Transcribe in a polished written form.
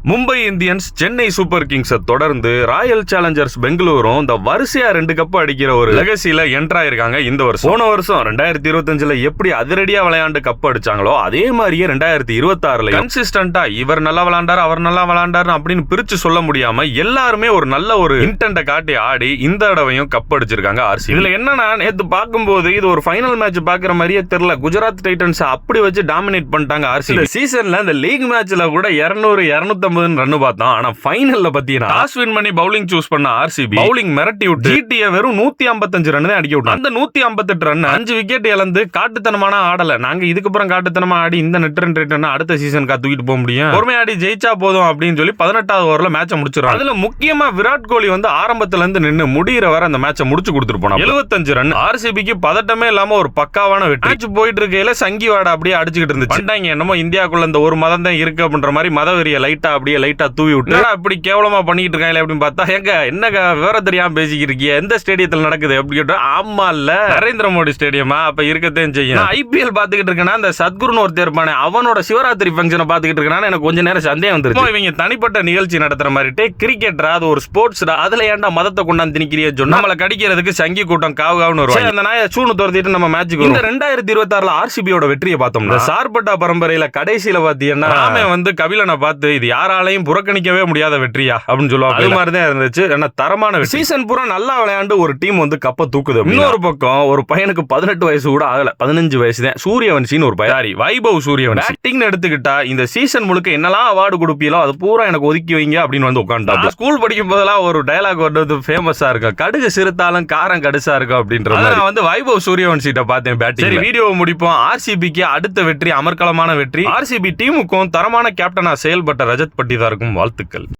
Mumbai Indians Chennai super கிங்ஸை தொடர்ந்து Royal Challengers பெங்களூரும் இந்த வரிசையா 2 கப் அடிக்கிற ஒரு லெகசில என்ட்ரா இருக்காங்க இந்த வருஷம். போன வருஷம் 2025ல எப்படி அதிரடியா விளையாண்டு கப் அடிச்சாங்களோ அதே மாதிரியே 2026ல கன்சிஸ்டன்டா இவர் நல்லா விளையாண்டார் அவர் நல்லா விளையாண்டார் அப்படின்னு பிரிச்சு சொல்ல முடியாம எல்லாருமே ஒரு நல்ல ஒரு இன்டென்ட காட்டி ஆடி இந்த தடவையும் கப் அடிச்சிருக்காங்க ஆர்சிபி. இதுல என்னன்னா நேத்து பார்க்கும்போது இது ஒரு ஃபைனல் மேட்ச் பாக்குற மாதிரியே தெரியல. குஜராத் டைட்டன்ஸ் அப்படி வச்சு டாமினேட் பண்ணிட்டாங்க ஆர்சிபி. சீசன்ல இந்த லீக் மேட்ச்ல கூட 200 ரன் பார்த்தோம். ஆனா ஃபைனல்ல பாத்தீங்கன்னா டாஸ் வின் பண்ணி பவுலிங் சூஸ் பண்ண ஆர்சிபி பவுலிங் மிரட்டி விட்டு ஜிடிஏ வெறும் 155 ரன் தான் அடிக்க விட்டாங்க. அந்த 158 ரன் 5 விக்கெட் இழந்து காட்டுத்தனமான ஆடல. நாங்க இதுக்கப்புறம் காட்டுத்தனமா ஆடி இந்த நெட் ரன் ரேட் அடுத்த சீசனுக்கு தூக்கிட்டு போக முடியும், பொறுமையாடி ஜெயிச்சா போதும் அப்படின்னு சொல்லி 18வது ஓவர்ல மேட்சை முடிச்சிருக்காங்க. அதுல முக்கியமா விராட் கோலி வந்து ஆரம்பத்துல இருந்து நின்னு முடிகிற வரை அந்த மேட்சை முடிச்சு கொடுத்துட்டு போனா 75 ரன். ஆர்சிபிக்கு பதட்டமே இல்லாம ஒரு பக்காவான வெற்றி. மேட்ச் போயிட்டு இருக்கையில சங்கி வாட அப்படியே அடிச்சுக்கிட்டு இருந்துச்சு. என்னமோ இந்தியாக்குள்ள இந்த ஒரு மதம் தான் இருக்கு அப்படின்ற மாதிரி மதவெறிய லைட்டா அப்படியே லைட்டா தூவி விட்டு அப்படி கேவலமா பண்ணிட்டு இருக்காங்க அப்படின்னு பார்த்தா எங்க என்ன விவரம் தெரியாம பேசிக்கிட்டு இருக்கீங்க, எந்த ஸ்டேடியத்தில் நடக்குது அப்படி கேட்டா ஆமா இல்ல நரேந்திர மோடி ஸ்டேடியமா அப்ப இருக்கத்தையும் செய்யும். ஐபிஎல் பாத்துக்கிட்டு இருக்கேன்னா அந்த சத்குருன்னு ஒருத்தர் இருப்பானே அவனோட சிவராத்திரி ஃபங்க்ஷனை பாத்துக்கிட்டு இருக்கேன்னா எனக்கு கொஞ்ச நேரம் சந்தேகம் வந்துருச்சு. இவங்க தனிப்பட்ட நிகழ்ச்சி நடத்துற மாதிரி கிரிக்கெட்டரா அது ஒரு ஸ்போர்ட்ஸ்டா அதுல ஏன்டா மதத்தை கொண்டாந்து திணிக்கிறிய சொன்னா நம்மள கடிக்கிறதுக்கு சங்கி கூட்டம் காவுகாவுன்னு வருவாங்க. அந்த நாயை சூனு துரத்திட்டு நம்ம மேட்சுக்கு இந்த 2026ல ஆர்சிபியோட வெற்றியை பார்த்தோம்னா சார்பட்டா பரம்பரையில கடைசியில பாத்தீங்கன்னா ராமே வந்து கபிலனை பார்த்து இது யாராலையும் புறக்கணிக்கவே முடியாத வெற்றியா அப்படின்னு சொல்லுவாங்க. அது மாதிரி தான் இருந்துச்சு. தரமான சீசன் பூரா நல்லா விளையாண்டு ஒரு டீம் வந்து கப்ப தூக்குது. இன்னொரு பக்கம் ஒரு பையனுக்கு 18 வயசு கூட ஆகல, 15 வயசு தான். சூரியவன்சின்னு ஒரு பயாரி வைபவ் சூரியவன்சி பேட்டிங் எடுத்துக்கிட்டா இந்த சீசன் முழுக்க என்னெல்லாம் அவார்டு கொடுப்பீங்களோ அது பூரா எனக்கு ஒதுக்கி வைங்க அப்படின்னு வந்து உட்காந்துட்டா. ஸ்கூல் படிக்கும் போதெல்லாம் ஒரு டயலாக் வந்து ஃபேமஸா இருக்கும், கடுகு சிறுத்தாலும் காரம் கடுசா இருக்கும் அப்படின்ற நான் வந்து வைபவ் சூரியவன்சிட்ட பார்த்தேன் பேட்டிங். சரி வீடியோ முடிப்போம். ஆர்சிபிக்கு அடுத்த வெற்றி அமர்க்கலமான வெற்றி. ஆர்சிபி டீமுக்கும் தரமான கேப்டனா செயல்பட்ட ரஜத் பட்டிதாருக்கும் வாழ்த்துக்கள்.